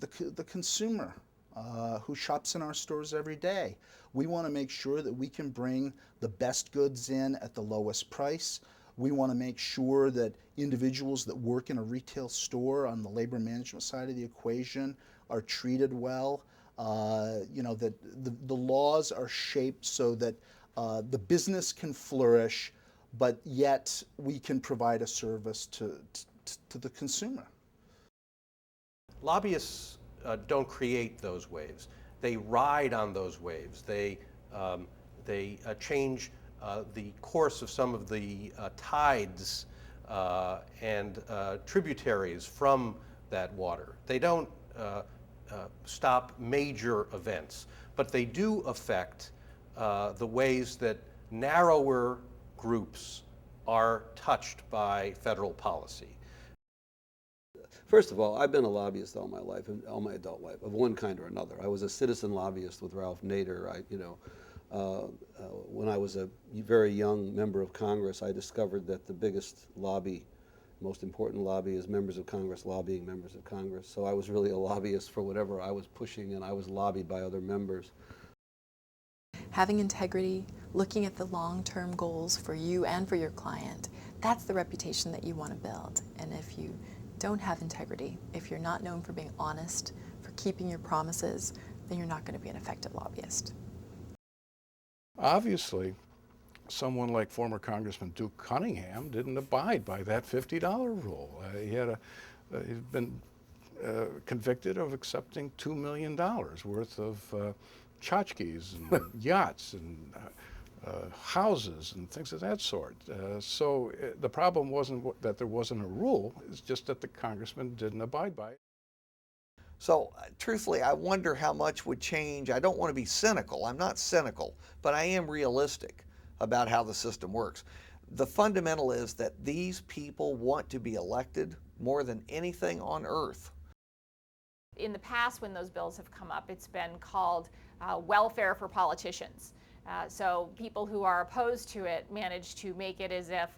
the consumer who shops in our stores every day. We want to make sure that we can bring the best goods in at the lowest price. We want to make sure that individuals that work in a retail store on the labor management side of the equation are treated well. That the laws are shaped so that the business can flourish, but yet we can provide a service to the consumer. Lobbyists don't create those waves. They ride on those waves. They change the course of some of the tides and tributaries from that water. They don't stop major events, but they do affect the ways that narrower groups are touched by federal policy. First of all, I've been a lobbyist all my life, all my adult life, of one kind or another. I was a citizen lobbyist with Ralph Nader. When I was a very young member of Congress, I discovered that the biggest lobby, most important lobby, is members of Congress lobbying members of Congress. So I was really a lobbyist for whatever I was pushing, and I was lobbied by other members. Having integrity, looking at the long-term goals for you and for your client, that's the reputation that you want to build. And if you don't have integrity, if you're not known for being honest, for keeping your promises, then you're not going to be an effective lobbyist. Obviously, someone like former Congressman Duke Cunningham didn't abide by that $50 rule. He'd been convicted of accepting $2 million worth of tchotchkes and yachts and houses and things of that sort. So the problem wasn't that there wasn't a rule, it's just that the congressman didn't abide by it. So truthfully, I wonder how much would change. I don't want to be cynical. I'm not cynical, but I am realistic about how the system works. The fundamental is that these people want to be elected more than anything on earth. In the past, when those bills have come up, it's been called welfare for politicians. So people who are opposed to it manage to make it as if,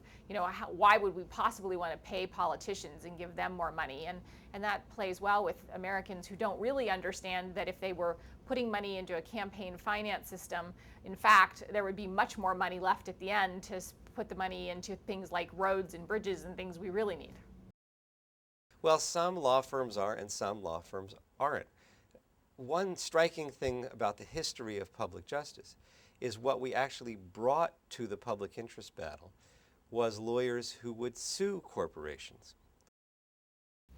why would we possibly want to pay politicians and give them more money? And that plays well with Americans who don't really understand that if they were putting money into a campaign finance system, in fact, there would be much more money left at the end to put the money into things like roads and bridges and things we really need. Well, some law firms are and some law firms aren't. One striking thing about the history of public justice is what we actually brought to the public interest battle was lawyers who would sue corporations.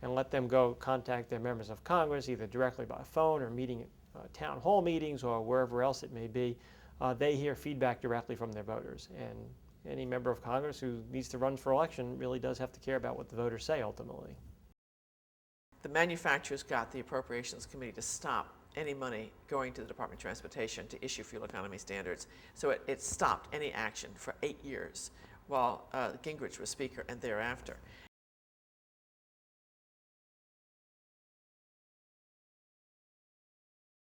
And let them go contact their members of Congress, either directly by phone or meeting at town hall meetings or wherever else it may be. They hear feedback directly from their voters. And any member of Congress who needs to run for election really does have to care about what the voters say ultimately. The manufacturers got the Appropriations Committee to stop any money going to the Department of Transportation to issue fuel economy standards. So it stopped any action for 8 years while Gingrich was Speaker and thereafter.